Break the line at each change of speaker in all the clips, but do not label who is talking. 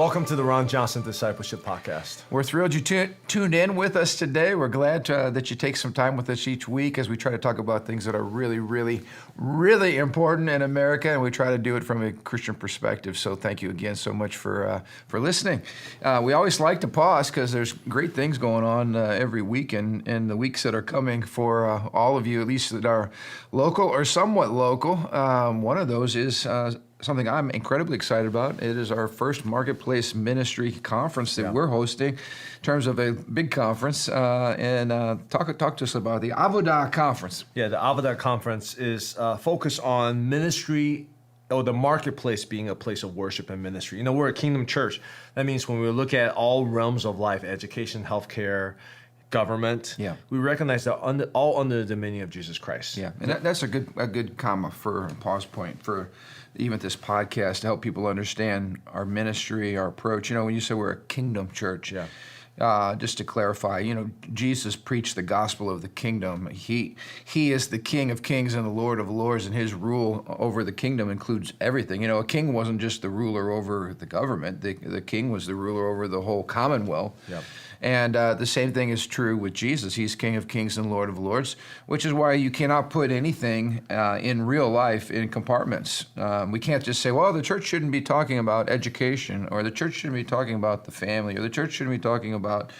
welcome to the Ron Johnson Discipleship Podcast.
We're thrilled you tuned in with us today. We're glad that you take some time with us each week as we try to talk about things that are really, really, really important in America, and we try to do it from a Christian perspective. So thank you again so much for listening. We always like to pause because there's great things going on every week and the weeks that are coming for all of you, at least that are local or somewhat local. One of those is something I'm incredibly excited about. It is our first Marketplace Ministry Conference that we're hosting in terms of a big conference. Talk to us about the Avodah Conference.
Yeah, the Avodah Conference is focused on ministry, or the marketplace being a place of worship and ministry. You know, we're a kingdom church. That means when we look at all realms of life, education, healthcare, government, we recognize that all under the dominion of Jesus Christ.
Yeah, and that's a good comma for a pause point for even this podcast to help people understand our ministry, our approach. You know, when you say we're a kingdom church, just to clarify, you know, Jesus preached the gospel of the kingdom. He is the King of kings and the Lord of lords, and his rule over the kingdom includes everything. You know, a king wasn't just the ruler over the government. The king was the ruler over the whole commonwealth. Yep. And the same thing is true with Jesus. He's King of kings and Lord of lords, which is why you cannot put anything in real life in compartments. We can't just say, well, the church shouldn't be talking about education, or the church shouldn't be talking about the family, or the church shouldn't be talking about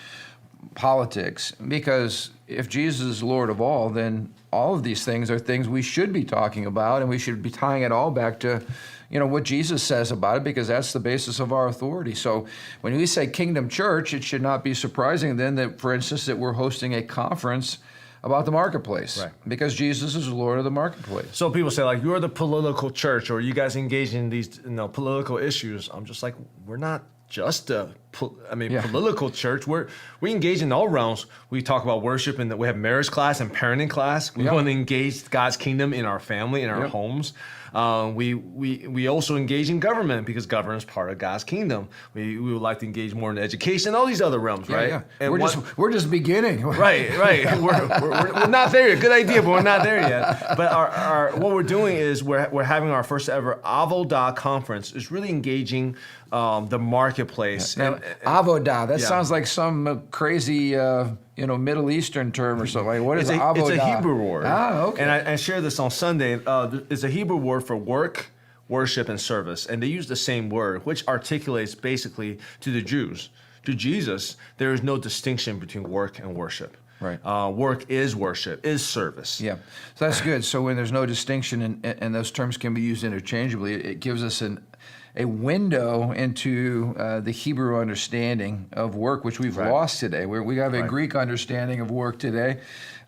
politics. Because if Jesus is Lord of all, then all of these things are things we should be talking about, and we should be tying it all back to what Jesus says about it, because that's the basis of our authority. So when we say Kingdom Church, it should not be surprising then that, for instance, that we're hosting a conference about the marketplace, right? Because Jesus is the Lord of the marketplace.
So people say, like, you're the political church, or you guys engage in these political issues. I'm just like, we're not just a political church. We engage in all realms. We talk about worship, and we have marriage class and parenting class. We want to engage God's kingdom in our family, in our homes. We also engage in government, because government is part of God's kingdom. We would like to engage more in education, all these other realms, right?
Yeah. And we're just beginning.
Right. We're not there yet. Good idea, but we're not there yet. But our what we're doing is we're having our first ever Avodah conference. It's really engaging the marketplace.
Yeah. Avodah, that sounds like some crazy Middle Eastern term or something. Like, what is Avodah?
It's a Hebrew word.
Okay.
And I shared this on Sunday. It's a Hebrew word for work, worship, and service. And they use the same word, which articulates basically to the Jews. To Jesus, there is no distinction between work and worship.
Right.
Work is worship, is service.
Yeah. So that's good. So when there's no distinction and those terms can be used interchangeably, it gives us a window into the Hebrew understanding of work, which we've lost today. We have a Greek understanding of work today.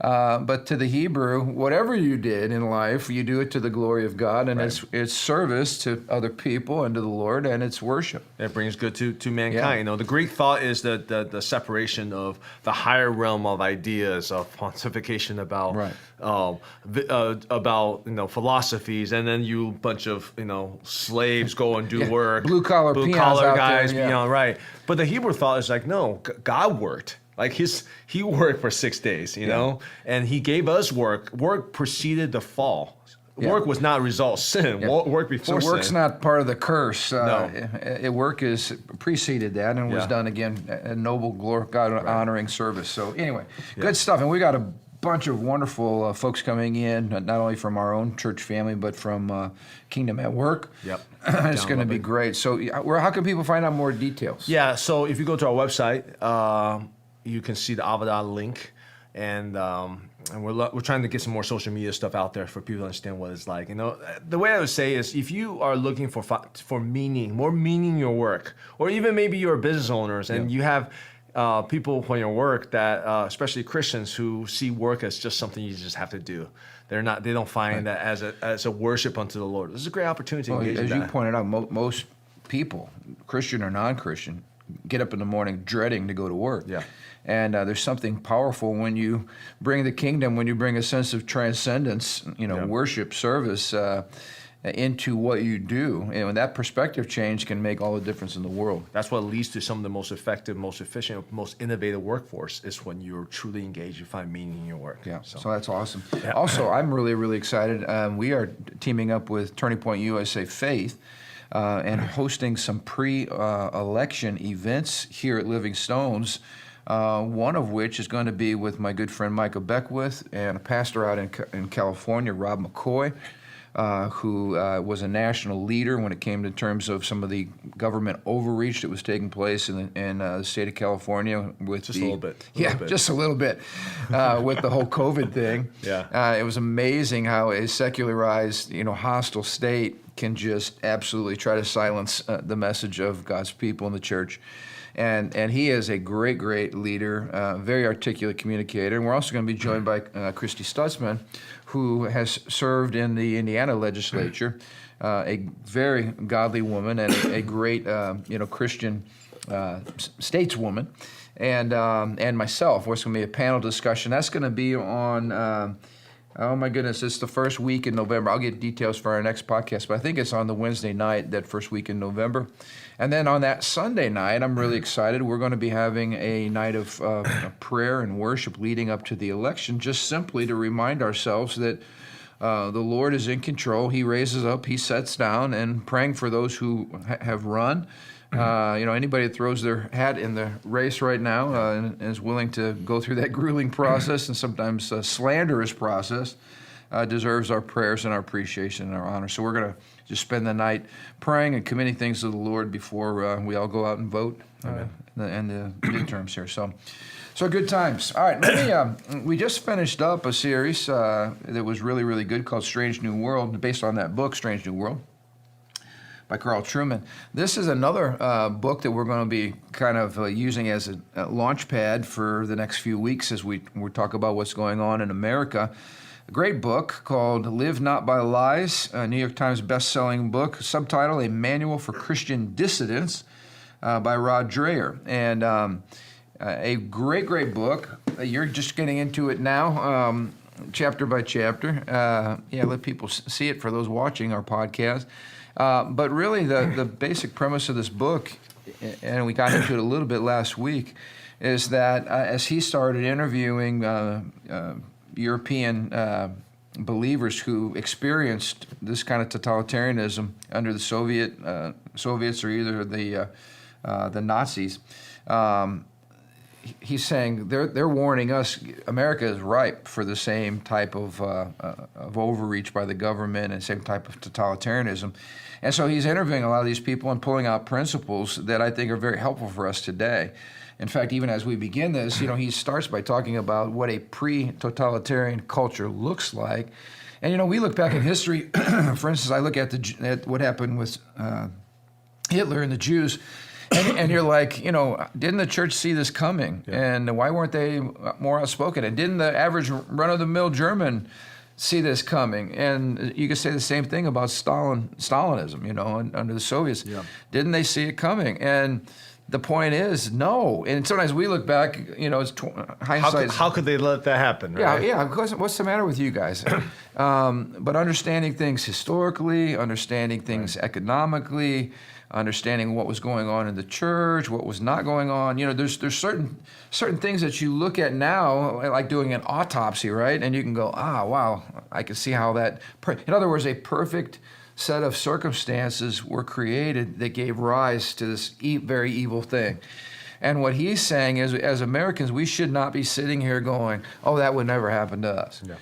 But to the Hebrew, whatever you did in life, you do it to the glory of God, and it's service to other people and to the Lord, and it's worship.
It brings good to mankind. The Greek thought is the separation of the higher realm of ideas, of pontification about philosophies, and then you bunch of slaves go and do work,
blue collar
guys beyond But the Hebrew thought is like, no, God worked. Like he worked for 6 days, and he gave us work. Work preceded the fall. Work was not a result of sin. Work before sin.
So work's not part of the curse.
No.
Work is preceded that and was done again, a noble, God-honoring service. So anyway, good stuff. And we got a bunch of wonderful folks coming in, not only from our own church family, but from Kingdom at Work.
Yep.
It's going to be great. So how can people find out more details?
Yeah, so if you go to our website, you can see the Avodah link, and we're trying to get some more social media stuff out there for people to understand what it's like. The way I would say is, if you are looking for meaning, more meaning in your work, or even maybe you're business owners and you have people on your work that, especially Christians, who see work as just something you just have to do. They don't find that as a worship unto the Lord. This is a great opportunity to engage in that.
As you pointed out, most people, Christian or non-Christian, get up in the morning dreading to go to work. Yeah. And there's something powerful when you bring the kingdom, when you bring a sense of transcendence, worship, service, into what you do. And when that perspective change can make all the difference in the world.
That's what leads to some of the most effective, most efficient, most innovative workforce, is when you're truly engaged, you find meaning in your work.
Yeah, so that's awesome. Yeah. Also, I'm really, really excited. We are teaming up with Turning Point USA Faith and hosting some pre-election events here at Living Stones. One of which is going to be with my good friend Micah Beckwith and a pastor out in California, Rob McCoy, who was a national leader when it came to terms of some of the government overreach that was taking place in the state of California with
just a little bit.
Just a little bit with the whole COVID thing.
Yeah,
it was amazing how a secularized, hostile state can just absolutely try to silence the message of God's people in the church. And he is a great, great leader, very articulate communicator. And we're also going to be joined by Christy Stutzman, who has served in the Indiana legislature, a very godly woman and a great, Christian stateswoman. And myself. It's going to be a panel discussion. That's going to be on... oh my goodness, it's the first week in November. I'll get details for our next podcast, but I think it's on the Wednesday night, that first week in November. And then on that Sunday night, I'm really excited. We're going to be having a night of prayer and worship leading up to the election, just simply to remind ourselves that the Lord is in control. He raises up, He sets down, and praying for those who have run. Anybody that throws their hat in the race right now and is willing to go through that grueling process and sometimes slanderous process deserves our prayers and our appreciation and our honor. So we're going to just spend the night praying and committing things to the Lord before we all go out and vote in the midterms here. So good times. All right, we just finished up a series that was really, really good called Strange New World, based on that book, Strange New World, by Carl Trueman. This is another book that we're going to be kind of using as a launch pad for the next few weeks as we talk about what's going on in America. A great book called Live Not by Lies, a New York Times best-selling book, subtitle A Manual for Christian Dissidents by Rod Dreher. And a great, great book. You're just getting into it now, chapter by chapter. Let people see it for those watching our podcast. But really, the basic premise of this book, and we got into it a little bit last week, is that as he started interviewing European believers who experienced this kind of totalitarianism under the Soviets or either the Nazis, he's saying they're warning us. America is ripe for the same type of overreach by the government and same type of totalitarianism. And so he's interviewing a lot of these people and pulling out principles that I think are very helpful for us today. In fact, even as we begin this, he starts by talking about what a pre-totalitarian culture looks like. And, we look back in history. For instance, I look at what happened with Hitler and the Jews. And you're like, didn't the church see this coming? Yeah. And why weren't they more outspoken? And didn't the average run-of-the-mill German see this coming? And you could say the same thing about Stalinism, under the Soviets. Yeah. Didn't they see it coming? And the point is, no. And sometimes we look back, it's hindsight.
How could they let that happen, right?
Yeah. What's the matter with you guys? But understanding things historically, understanding things economically, understanding what was going on in the church, what was not going on. There's certain things that you look at now, like doing an autopsy, right? And you can go, wow, I can see how that. In other words, a perfect set of circumstances were created that gave rise to this very evil thing. And what he's saying is, as Americans, we should not be sitting here going, oh, that would never happen to us. Yeah.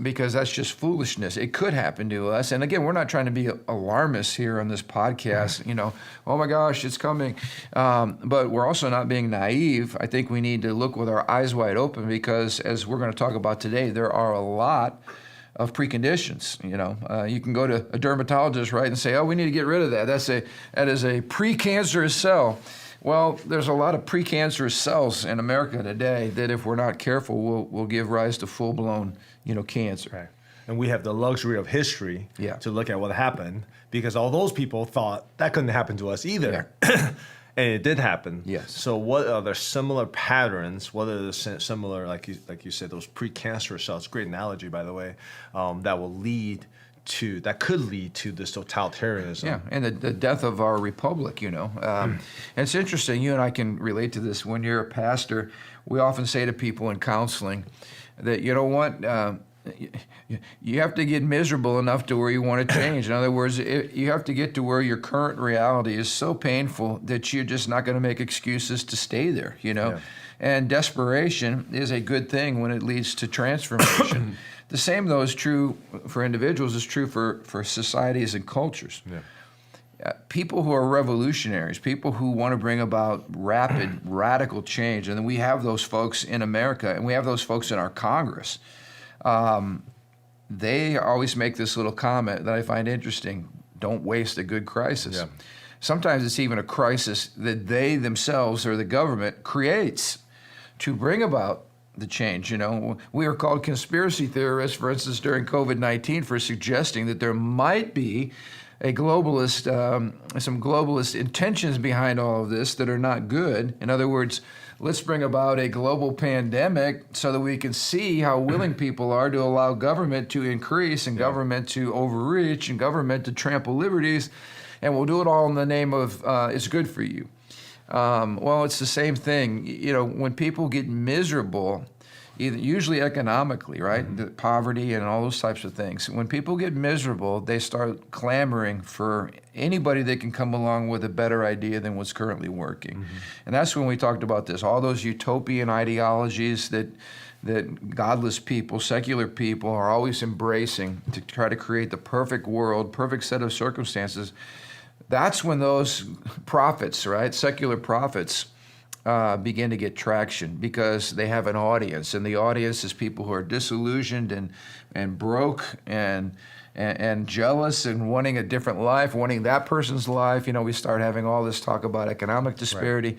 Because that's just foolishness. It could happen to us. And again, we're not trying to be alarmists here on this podcast, oh my gosh, it's coming. But we're also not being naive. I think we need to look with our eyes wide open because, as we're going to talk about today, there are a lot of preconditions. You can go to a dermatologist, right, and say, oh, we need to get rid of that. That is a precancerous cell. Well, there's a lot of precancerous cells in America today that, if we're not careful, will give rise to full-blown, cancer.
Right. And we have the luxury of history to look at what happened, because all those people thought that couldn't happen to us either. Yeah. And it did happen. Yes. So what are the similar patterns? What are the similar, like you said, those precancerous cells? Great analogy, by the way. That could lead to this totalitarianism.
Yeah, and the death of our republic. And it's interesting. You and I can relate to this. When you're a pastor, we often say to people in counseling that, you have to get miserable enough to where you want to change. In other words, you have to get to where your current reality is so painful that you're just not going to make excuses to stay there, Yeah. And desperation is a good thing when it leads to transformation. The same, though, is true for individuals, is true for societies and cultures. Yeah. People who are revolutionaries, people who want to bring about rapid, radical change, and we have those folks in America, and we have those folks in our Congress. They always make this little comment that I find interesting: don't waste a good crisis. Yeah. Sometimes it's even a crisis that they themselves or the government creates to bring about the change. We are called conspiracy theorists, for instance, during COVID-19 for suggesting that there might be a globalist, some globalist intentions behind all of this that are not good. In other words, let's bring about a global pandemic so that we can see how willing people are to allow government to increase and government to overreach and government to trample liberties, and we'll do it all in the name of it's good for you. Well, it's the same thing. When people get miserable, usually economically, right? The poverty and all those types of things. When people get miserable, they start clamoring for anybody that can come along with a better idea than what's currently working. And that's when we talked about this, all those utopian ideologies that godless people, secular people are always embracing to try to create the perfect world, perfect set of circumstances. That's when those prophets, right, secular prophets, begin to get traction because they have an audience, and the audience is people who are disillusioned and broke and jealous and wanting a different life, wanting that person's life. We start having all this talk about economic disparity.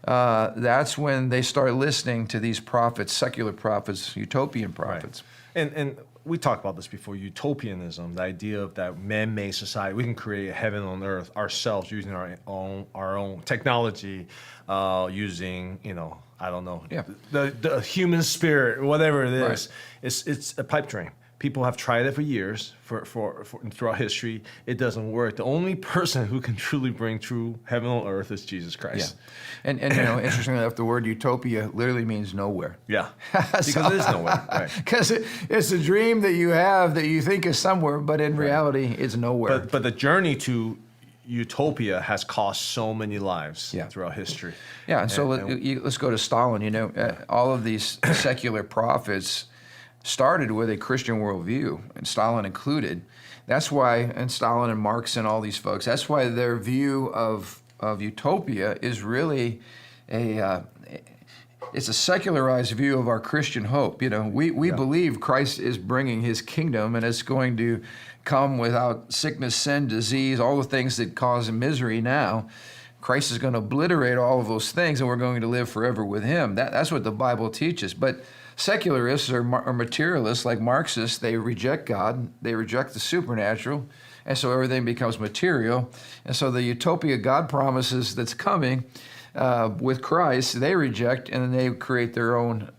Right. That's when they start listening to these prophets, secular prophets, utopian prophets.
Right. And we talked about this before, utopianism, the idea of that man-made society. We can create a heaven on earth ourselves using our own technology, using, I don't know, the human spirit, whatever it is. Right. It's a pipe dream. People have tried it for years, for throughout history. It doesn't work. The only person who can truly bring true heaven on earth is Jesus Christ.
Yeah. And interestingly enough, the word utopia literally means nowhere.
Yeah, because it is nowhere. Right.
Because it's a dream that you have that you think is somewhere, but in reality, it's nowhere.
But the journey to utopia has cost so many lives throughout history.
Yeah, and so let's go to Stalin. All of these secular prophets started with a Christian worldview, and Stalin included. That's why, and Stalin and Marx and all these folks, that's why their view of utopia is really it's a secularized view of our Christian hope. We believe Christ is bringing his kingdom, and it's going to come without sickness, sin, disease, all the things that cause misery now. Christ is going to obliterate all of those things, and we're going to live forever with him. That's what the Bible teaches. But secularists or materialists like Marxists, they reject God, they reject the supernatural, and so everything becomes material. And so the utopia God promises that's coming with Christ, they reject, and then they create their own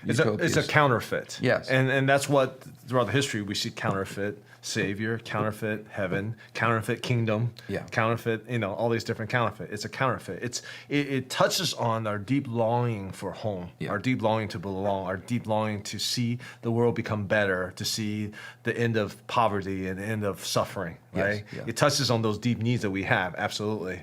utopias.
It's a counterfeit.
Yes.
And that's what, throughout the history, we see counterfeit Savior, counterfeit heaven, counterfeit kingdom, counterfeit, all these different counterfeit. It's a counterfeit. It touches on our deep longing for home, our deep longing to belong, our deep longing to see the world become better, to see the end of poverty and the end of suffering, right? Yes. It touches on those deep needs that we have, absolutely.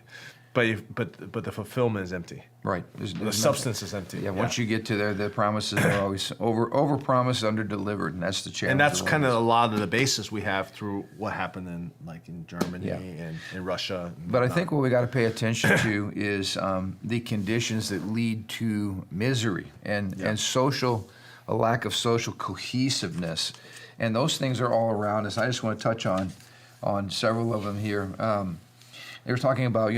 But the fulfillment is empty.
Right.
The substance is empty.
Yeah. Once you get to there, the promises are always over promised, under delivered, and that's the challenge.
And that's kind of a lot of the basis we have through what happened in Germany and in Russia.
But I think what we got to pay attention to is the conditions that lead to misery and a lack of social cohesiveness, and those things are all around us. I just want to touch on several of them here. They were talking about,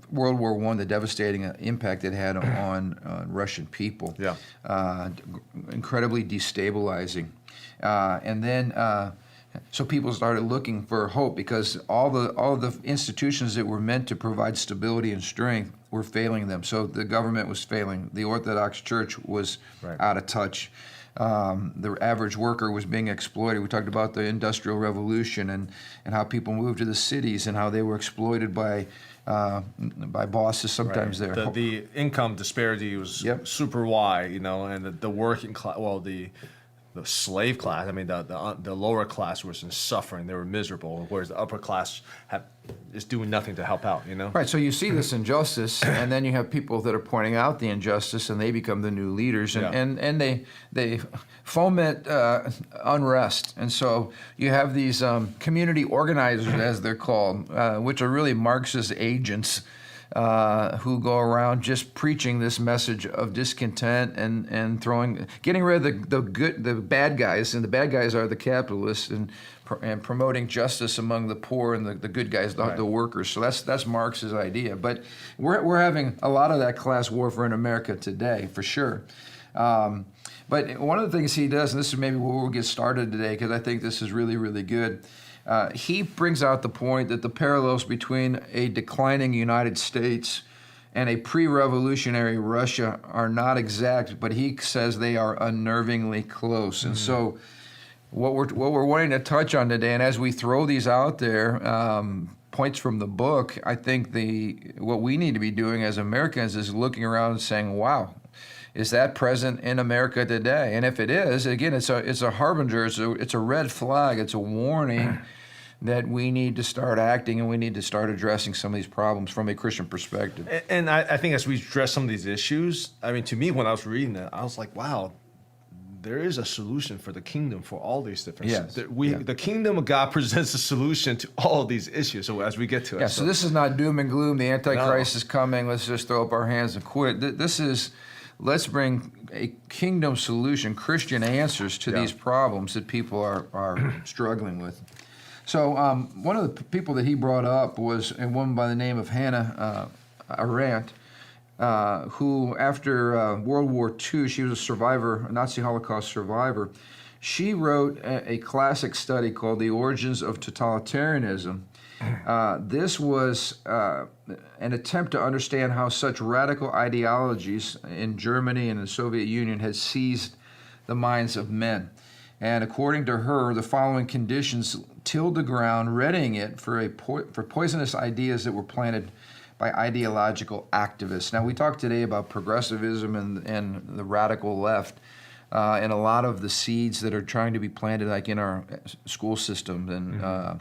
World War I, the devastating impact it had on Russian people. Yeah. Incredibly destabilizing. And then, so people started looking for hope because all the institutions that were meant to provide stability and strength were failing them. So the government was failing. The Orthodox Church was out of touch. The average worker was being exploited. We talked about the Industrial Revolution and how people moved to the cities and how they were exploited by bosses sometimes there.
The income disparity was super wide, and the working class, the slave class, I mean, the lower class was in suffering. They were miserable, whereas the upper class is doing nothing to help out, you know?
Right, so you see this injustice, and then you have people that are pointing out the injustice, and they become the new leaders, and they foment unrest. And so you have these community organizers, as they're called, which are really Marxist agents, who go around just preaching this message of discontent and getting rid of the bad guys, and the bad guys are the capitalists, and promoting justice among the poor, and the good guys, the workers. So that's Marx's idea. But we're having a lot of that class warfare in America today, for sure. But one of the things he does, and this is maybe where we'll get started today, because I think this is really, really good. He brings out the point that the parallels between a declining United States and a pre-revolutionary Russia are not exact, but he says they are unnervingly close. And so what we're wanting to touch on today, and as we throw these out there, points from the book, I think what we need to be doing as Americans is looking around and saying, wow, is that present in America today? And if it is, again, it's a harbinger, it's a red flag, it's a warning that we need to start acting, and we need to start addressing some of these problems from a Christian perspective.
And I think as we address some of these issues, I mean, to me, when I was reading that, I was like, wow, there is a solution for the kingdom for all these different things. The kingdom of God presents a solution to all of these issues. So as we get to it.
So this is not doom and gloom. The Antichrist is coming. Let's just throw up our hands and quit. This is, let's bring a kingdom solution, Christian answers to these problems that people are struggling with. So one of the people that he brought up was a woman by the name of Hannah Arendt, who after World War II, she was a survivor, a Nazi Holocaust survivor. She wrote a classic study called The Origins of Totalitarianism. This was an attempt to understand how such radical ideologies in Germany and the Soviet Union had seized the minds of men. And according to her, the following conditions tilled the ground, readying it for poisonous ideas that were planted by ideological activists. Now, we talked today about progressivism and the radical left, and a lot of the seeds that are trying to be planted, like in our school system and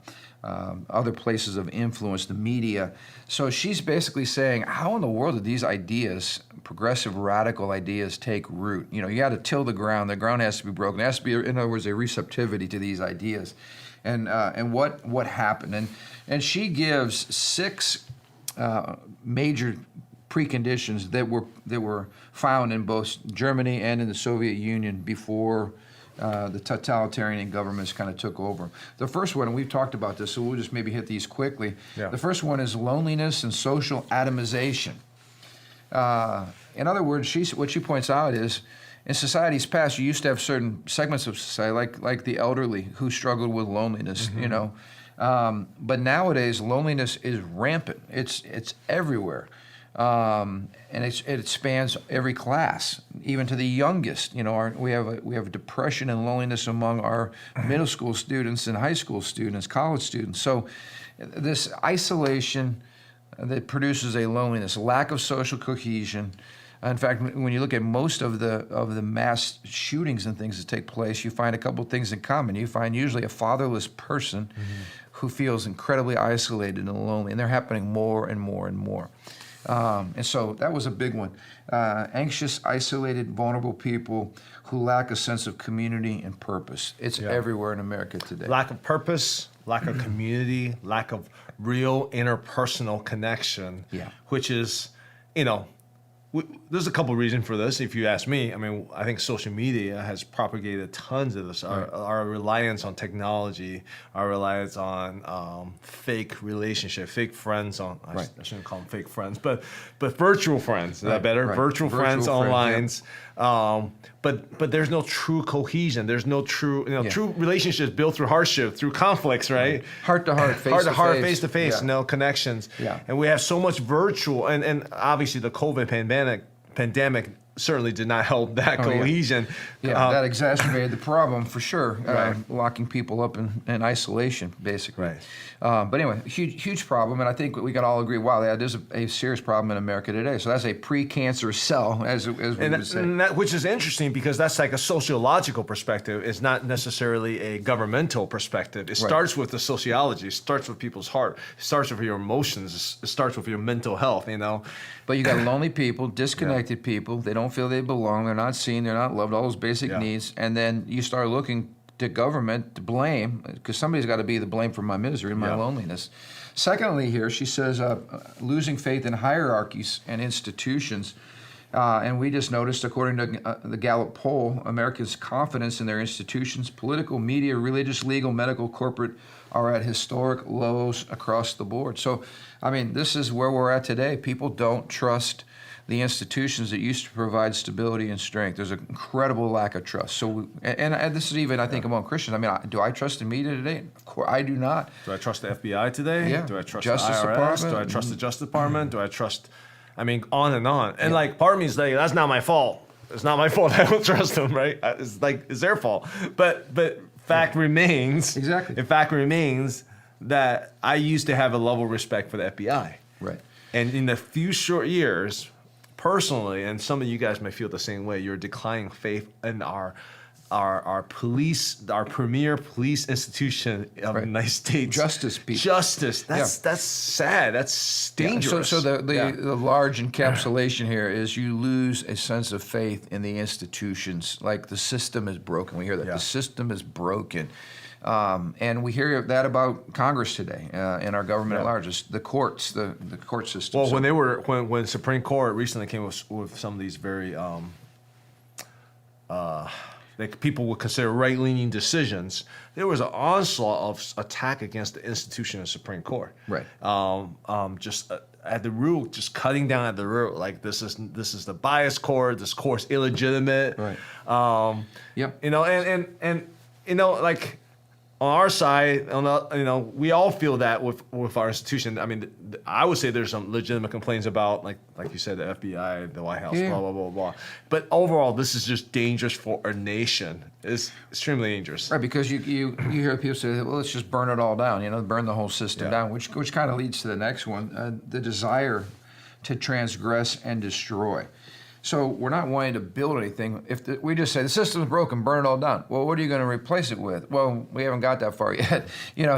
other places of influence, the media. So she's basically saying, how in the world did these ideas, progressive radical ideas, take root? You know, you got to till the ground has to be broken. There has to be, in other words, a receptivity to these ideas. And what happened? And she gives 6 major preconditions that were found in both Germany and in the Soviet Union before the totalitarian governments kind of took over. The first one, and we've talked about this, so we'll just maybe hit these quickly. The first one is loneliness and social atomization. In other words, what she points out is, in societies past, you used to have certain segments of society, like the elderly, who struggled with loneliness, you know. But nowadays, loneliness is rampant. It's everywhere. And it spans every class, even to the youngest. You know, we have depression and loneliness among our middle school students and high school students, college students. So this isolation that produces a loneliness, lack of social cohesion. In fact, when you look at most of the mass shootings and things that take place, you find a couple of things in common. You find usually a fatherless person who feels incredibly isolated and lonely, and they're happening more and more and more. And so that was a big one. Anxious, isolated, vulnerable people who lack a sense of community and purpose. It's everywhere in America today.
Lack of purpose, lack of community, lack of real interpersonal connection, which is, you know, there's a couple reasons for this, if you ask me. I mean, I think social media has propagated tons of this. Our reliance on technology, our reliance on fake relationships, fake friends on. I shouldn't call them fake friends, but virtual friends. Is that better? Virtual friends online. But there's no true cohesion. There's no true, true relationships built through hardship, through conflicts, right?
Heart to heart,
face to face, connections. And we have so much virtual, and obviously the COVID pandemic certainly did not help that
Oh, yeah.
cohesion.
Yeah, that exacerbated the problem for sure.
Right.
Locking people up in isolation, basically.
Right.
But anyway, huge problem, and I think we can all agree. Wow, yeah, there's a serious problem in America today. So that's a pre-cancerous cell, as we would say.
And that, which is interesting because that's like a sociological perspective. It's not necessarily a governmental perspective. It starts with the sociology. It starts with people's heart. It starts with your emotions. It starts with your mental health.
But you got lonely people, disconnected people. They don't feel they belong. They're not seen. They're not loved. All those basic needs. And then you start looking to government to blame, because somebody's got to be the blame for my misery and my loneliness. Secondly, here she says, losing faith in hierarchies and institutions. And we just noticed, according to the Gallup poll, America's confidence in their institutions, political, media, religious, legal, medical, corporate, are at historic lows across the board. So, I mean, this is where we're at today. People don't trust the institutions that used to provide stability and strength. There's an incredible lack of trust. So, and this is even, I think, among Christians. I mean, do I trust the media today? Of course, I do not.
Do I trust the FBI today?
Yeah.
Do I trust
Justice
the IRS?
Department?
Do I trust the Justice Department? Do I trust, on and on. And like, part of me is like, that's not my fault. It's not my fault. I don't trust them, right? It's like, it's their fault. But fact remains.
Exactly.
The fact remains that I used to have a level of respect for the FBI.
Right.
And in the few short years, personally, and some of you guys may feel the same way, you're declining faith in our police, our premier police institution of the United States.
Justice people.
Justice. That's sad. That's dangerous.
So the large encapsulation here is you lose a sense of faith in the institutions. Like the system is broken. We hear that the system is broken. And we hear that about Congress today, and our government at large. It's the courts, the court system.
Well, when Supreme Court recently came with some of these very that people would consider right-leaning decisions, there was an onslaught of attack against the institution of Supreme Court.
Right.
Just at the root, just cutting down at the root. Like this is the bias court. This court's illegitimate.
Right. Yep.
Like on our side, we all feel that with our institution. I mean, I would say there's some legitimate complaints about, like you said, the FBI, the White House, blah, blah, blah, blah. But overall, this is just dangerous for our nation. It's extremely dangerous.
Right, because you hear people say, well, let's just burn it all down, burn the whole system down, which kind of leads to the next one, the desire to transgress and destroy. So we're not wanting to build anything. We just say the system's broken, burn it all down. Well, what are you going to replace it with? Well, we haven't got that far yet.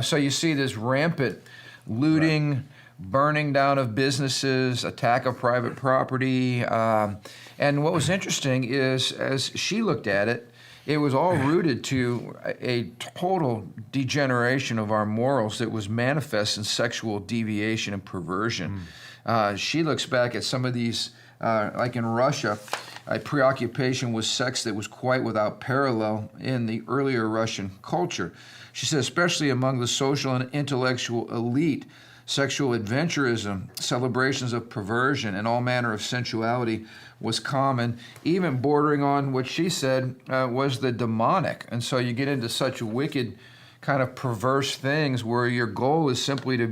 So you see this rampant looting, burning down of businesses, attack of private property. And what was interesting is, as she looked at it, it was all rooted to a total degeneration of our morals that was manifest in sexual deviation and perversion. She looks back at some of these, like in Russia, a preoccupation with sex that was quite without parallel in the earlier Russian culture. She said, especially among the social and intellectual elite, sexual adventurism, celebrations of perversion, and all manner of sensuality was common, even bordering on what she said was the demonic. And so you get into such wicked, kind of perverse things where your goal is simply to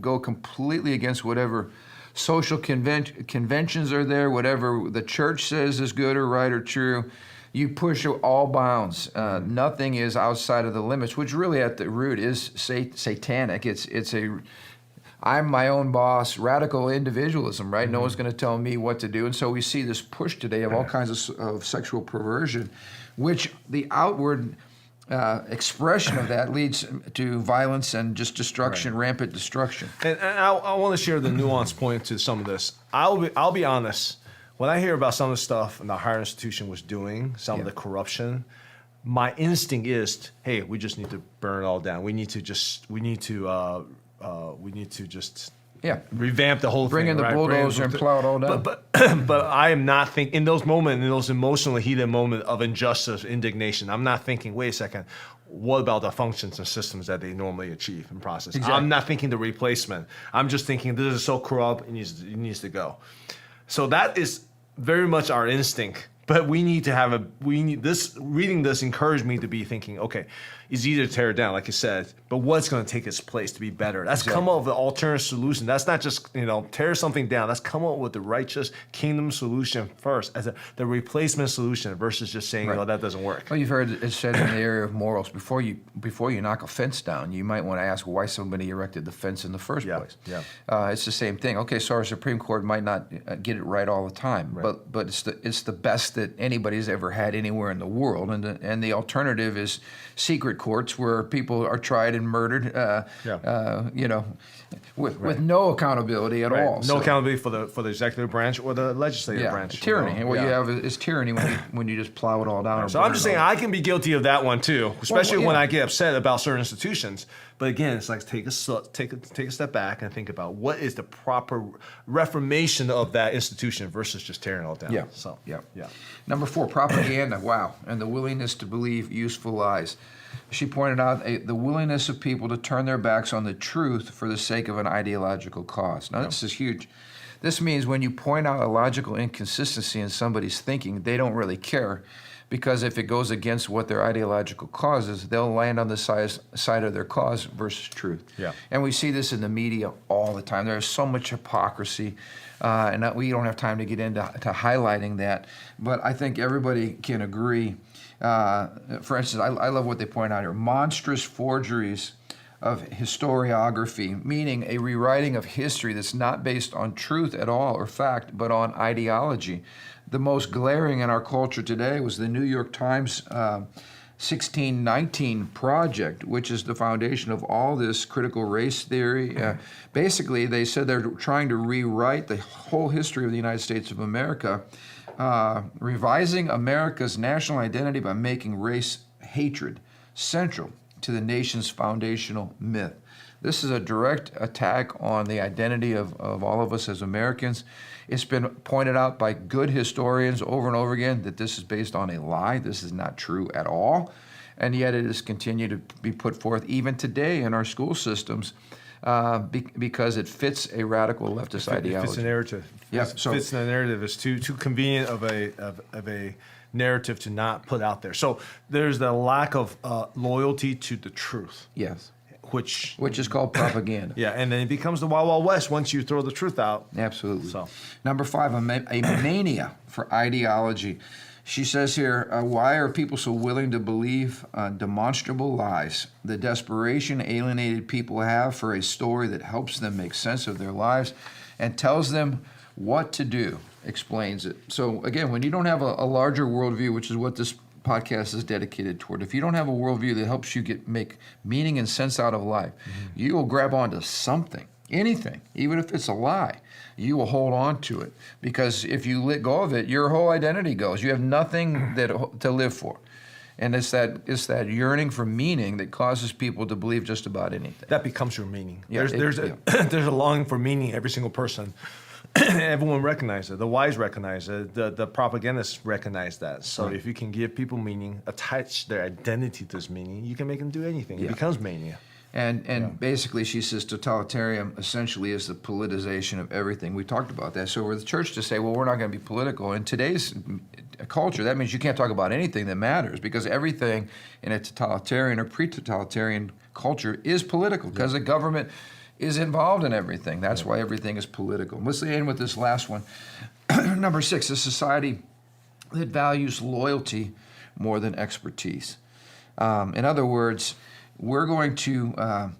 go completely against whatever social conventions are there, whatever the church says is good or right or true. You push all bounds. Nothing is outside of the limits, which really at the root is satanic. It's I'm my own boss, radical individualism, right? No one's going to tell me what to do. And so we see this push today of all kinds of sexual perversion, which the outward expression of that leads to violence and just destruction, rampant destruction.
And I want to share the nuanced point to some of this. I'll be honest. When I hear about some of the stuff the higher institution was doing, some of the corruption, my instinct is, hey, we just need to burn it all down. We need to just revamp the whole thing.
Bring in the bulldozer and plow it all down.
But I am not thinking, in those moments, in those emotionally heated moments of injustice, indignation, I'm not thinking, wait a second, what about the functions and systems that they normally achieve and process? Exactly. I'm not thinking the replacement. I'm just thinking this is so corrupt, it needs to go. So that is very much our instinct. But we need to have reading this encouraged me to be thinking, okay, it's easy to tear it down, like you said, but what's going to take its place to be better? That's come up with an alternative solution. That's not just, tear something down. That's come up with the righteous kingdom solution first, as the replacement solution versus just saying, that doesn't work.
Well, you've heard it said in the area of morals, before you knock a fence down, you might want to ask why somebody erected the fence in the first place.
Yeah.
It's the same thing. Okay, so our Supreme Court might not get it right all the time, but it's the best that anybody's ever had anywhere in the world, and the alternative is secret courts where people are tried and murdered, with no accountability at all.
No accountability for the executive branch or the legislative branch.
Tyranny. And what you have is tyranny when you just plow it all down.
So I'm just saying I can be guilty of that one too, especially when I get upset about certain institutions. But again, it's like take a step back and think about what is the proper reformation of that institution versus just tearing it all down.
Yeah. Number 4, propaganda. Wow, and the willingness to believe useful lies. She pointed out the willingness of people to turn their backs on the truth for the sake of an ideological cause. Now, this is huge. This means when you point out a logical inconsistency in somebody's thinking, they don't really care, because if it goes against what their ideological cause is, they'll land on the side of their cause versus truth. And we see this in the media all the time. There's so much hypocrisy, and we don't have time to get into highlighting that, but I think everybody can agree. For instance, I love what they point out here. Monstrous forgeries of historiography, meaning a rewriting of history that's not based on truth at all or fact, but on ideology. The most glaring in our culture today was the New York Times 1619 project, which is the foundation of all this critical race theory. Basically, they said they're trying to rewrite the whole history of the United States of America, revising America's national identity by making race hatred central to the nation's foundational myth. This is a direct attack on the identity of all of us as Americans. It's been pointed out by good historians over and over again that this is based on a lie. This is not true at all. And yet it has continued to be put forth even today in our school systems because it fits a radical leftist ideology.
It fits a narrative. It fits the narrative. It's too convenient of a narrative to not put out there. So there's the lack of loyalty to the truth.
Yes.
Which
is called propaganda.
And then it becomes the Wild Wild West once you throw the truth out.
Absolutely.
So.
Number 5, a mania for ideology. She says here, why are people so willing to believe demonstrable lies? The desperation alienated people have for a story that helps them make sense of their lives and tells them what to do, explains it. So again, when you don't have a larger worldview, which is what this podcast is dedicated toward, if you don't have a worldview that helps you make meaning and sense out of life, you will grab onto something, anything, even if it's a lie. You will hold on to it, because if you let go of it, your whole identity goes. You have nothing to live for. And it's that yearning for meaning that causes people to believe just about anything.
That becomes your meaning. There's a longing for meaning. Every single person. Everyone recognizes it. The wise recognize it. The propagandists recognize that. So if you can give people meaning, attach their identity to this meaning, you can make them do anything. It becomes mania.
And basically, she says totalitarian essentially is the politicization of everything. We talked about that. So for the church to say, well, we're not going to be political, in today's culture, that means you can't talk about anything that matters, because everything in a totalitarian or pre-totalitarian culture is political, because the government is involved in everything. That's why everything is political. Let's end with this last one. Number 6, a society that values loyalty more than expertise. In other words, we're going to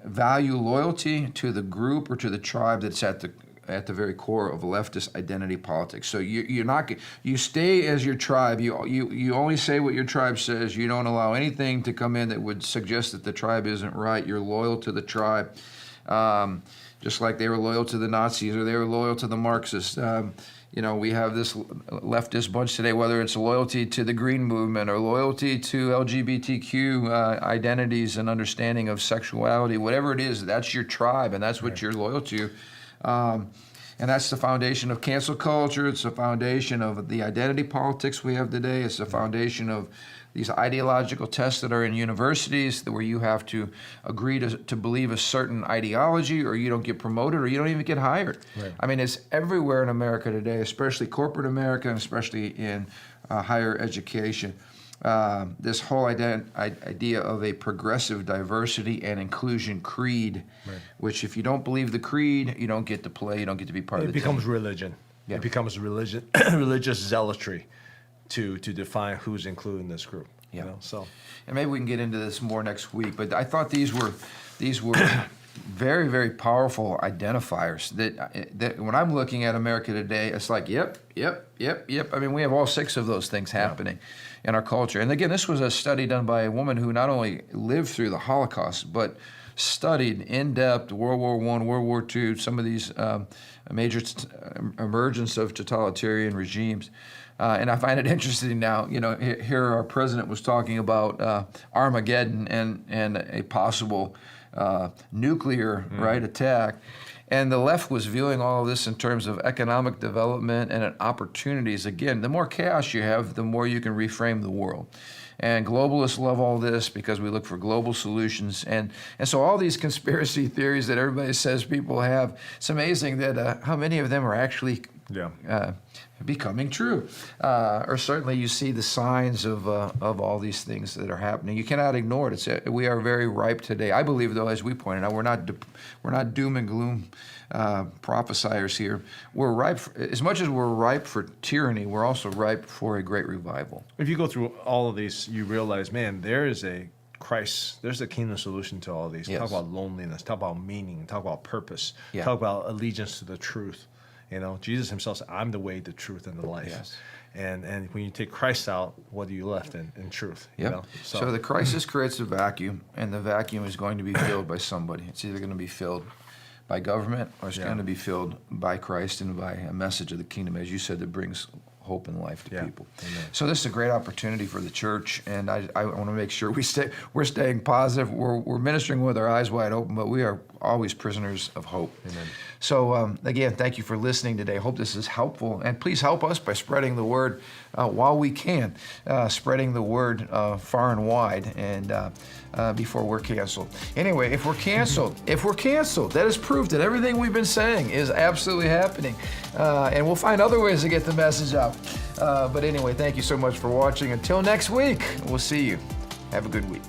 value loyalty to the group or to the tribe that's at the very core of leftist identity politics. So you stay as your tribe. You only say what your tribe says. You don't allow anything to come in that would suggest that the tribe isn't right. You're loyal to the tribe, just like they were loyal to the Nazis or they were loyal to the Marxists. We have this leftist bunch today, whether it's loyalty to the Green Movement or loyalty to LGBTQ identities and understanding of sexuality, whatever it is, that's your tribe and that's what you're loyal to. And that's the foundation of cancel culture. It's the foundation of the identity politics we have today. It's the foundation of these ideological tests that are in universities where you have to agree to believe a certain ideology or you don't get promoted or you don't even get hired.
Right.
I mean, it's everywhere in America today, especially corporate America and especially in higher education. This whole idea of a progressive diversity and inclusion creed,
right.
which if you don't believe the creed, you don't get to play, you don't get to be part of the team.
It becomes religion.
Yeah.
It becomes religion, religious zealotry to define who's included in this group.
Yeah.
You know? So,
and maybe we can get into this more next week, but I thought these were very, very powerful identifiers that when I'm looking at America today, it's like, yep. I mean, we have all 6 of those things happening in our culture. And again, this was a study done by a woman who not only lived through the Holocaust, but studied in depth World War I, World War II, some of these major emergence of totalitarian regimes. And I find it interesting now, you know, here our president was talking about Armageddon and a possible nuclear attack. And the left was viewing all of this in terms of economic development and opportunities. Again, the more chaos you have, the more you can reframe the world. And globalists love all this because we look for global solutions. And so all these conspiracy theories that everybody says people have, it's amazing that how many of them are actually becoming true. Or certainly you see the signs of all these things that are happening. You cannot ignore it. We are very ripe today. I believe, though, as we pointed out, we're not doom and gloom prophesiers here. We're ripe, as much as we're ripe for tyranny, we're also ripe for a great revival.
if you go through all of these, you realize, man, there is a Christ, there's a kingdom solution to all of these.
Yes.
Talk about loneliness, talk about meaning, talk about purpose,
Yeah.
talk about allegiance to the truth. You know, Jesus himself said, I'm the way, the truth, and the life.
Yes.
And when you take Christ out, what are you left in truth?
Yep.
You know?
So the crisis creates a vacuum, and the vacuum is going to be filled by somebody. It's either going to be filled by government or it's going to be filled by Christ and by a message of the kingdom, as you said, that brings hope and life to people.
Amen.
So this is a great opportunity for the church, and I want to make sure we're staying positive. We're ministering with our eyes wide open, but we are always prisoners of hope.
Amen.
So again, thank you for listening today. Hope this is helpful, and please help us by spreading the word while we can, spreading the word far and wide, and before we're canceled. Anyway, if we're canceled, that is proof that everything we've been saying is absolutely happening, and we'll find other ways to get the message out. But anyway, thank you so much for watching. Until next week, we'll see you. Have a good week.